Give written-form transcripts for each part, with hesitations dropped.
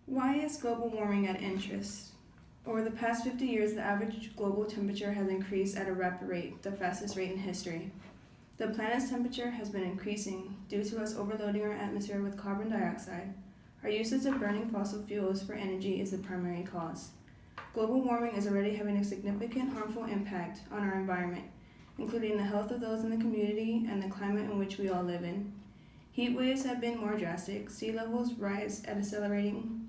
Why is global warming at interest? Over the past 50 years, the average global temperature has increased at a rapid rate, the fastest rate in history. The planet's temperature has been increasing due to us overloading our atmosphere with carbon dioxide. Our usage of burning fossil fuels for energy is the primary cause. Global warming is already having a significant harmful impact on our environment, including the health of those in the community and the climate in which we all live in. Heat waves have been more drastic, sea levels rise at accelerating,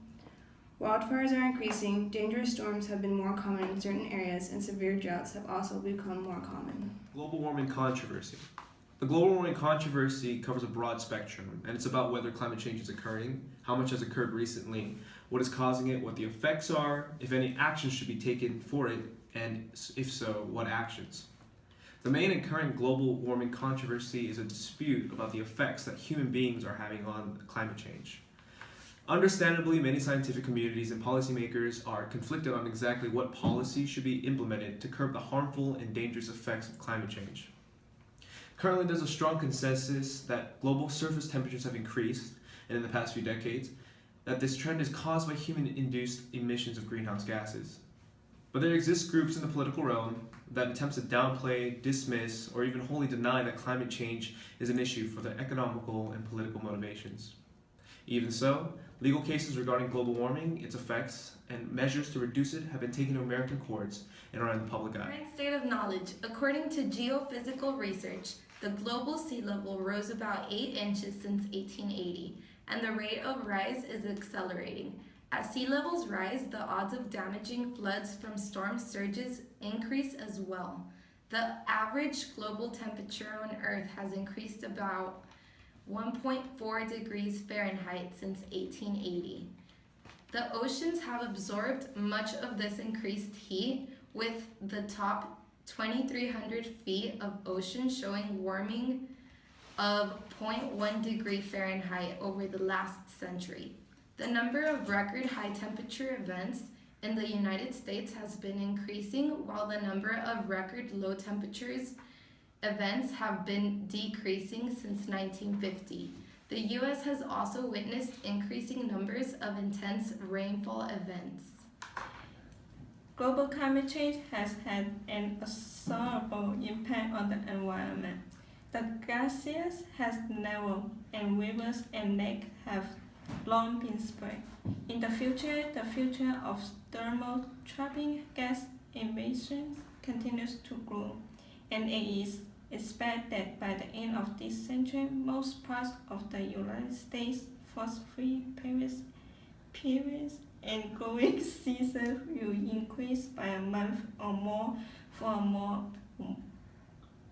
wildfires are increasing, dangerous storms have been more common in certain areas, and severe droughts have also become more common. Global warming controversy. The global warming controversy covers a broad spectrum, and it's about whether climate change is occurring, how much has occurred recently, what is causing it, what the effects are, if any actions should be taken for it, and if so, what actions. The main and current global warming controversy is a dispute about the effects that human beings are having on climate change. Understandably, many scientific communities and policymakers are conflicted on exactly what policies should be implemented to curb the harmful and dangerous effects of climate change. Currently, there's a strong consensus that global surface temperatures have increased, and in the past few decades, that this trend is caused by human-induced emissions of greenhouse gases. But there exist groups in the political realm that attempt to downplay, dismiss, or even wholly deny that climate change is an issue for their economical and political motivations. Even so, legal cases regarding global warming, its effects, and measures to reduce it have been taken to American courts and are in the public eye. Current state of knowledge. According to geophysical research, the global sea level rose about 8 inches since 1880, and the rate of rise is accelerating. As sea levels rise, the odds of damaging floods from storm surges increase as well. The average global temperature on Earth has increased about 1.4 degrees Fahrenheit since 1880. The oceans have absorbed much of this increased heat, with the top 2,300 feet of ocean showing warming of 0.1 degree Fahrenheit over the last century. The number of record high temperature events in the United States has been increasing, while the number of record low temperatures events have been decreasing since 1950. The U.S. has also witnessed increasing numbers of intense rainfall events. Global climate change has had an observable impact on the environment. The glaciers have narrowed, and rivers and lakes have long been spread. In the future of thermal trapping gas emissions continues to grow, and it is expected that by the end of this century, most parts of the United States frost-free periods and growing seasons will increase by a month or more for a more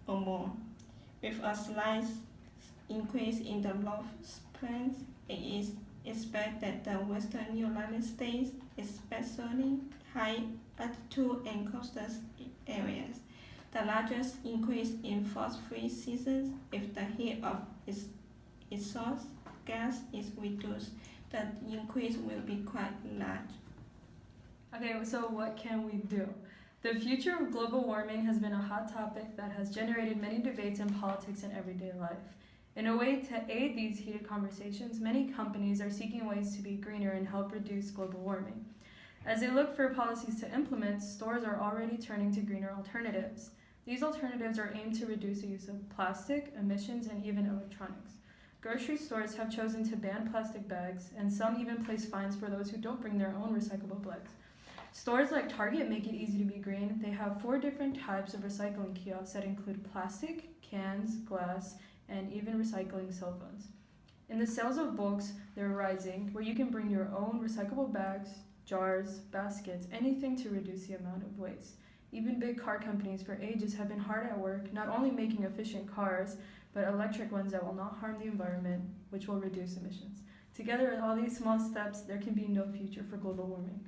or more. With a slight increase in the low plains, it is expected that the western United States, especially high altitude and coastal areas, the largest increase in frost-free seasons. If the heat of exhaust gas is reduced, the increase will be quite large. Okay, so what can we do? The future of global warming has been a hot topic that has generated many debates in politics and everyday life. In a way to aid these heated conversations, many companies are seeking ways to be greener and help reduce global warming. As they look for policies to implement, stores are already turning to greener alternatives. These alternatives are aimed to reduce the use of plastic, emissions, and even electronics. Grocery stores have chosen to ban plastic bags, and some even place fines for those who don't bring their own recyclable bags. Stores like Target make it easy to be green. They have 4 different types of recycling kiosks that include plastic, cans, glass, and even recycling cell phones. In the sales of bulks, they're rising, where you can bring your own recyclable bags, jars, baskets, anything to reduce the amount of waste. Even big car companies for ages have been hard at work, not only making efficient cars, but electric ones that will not harm the environment, which will reduce emissions. Together with all these small steps, there can be no future for global warming.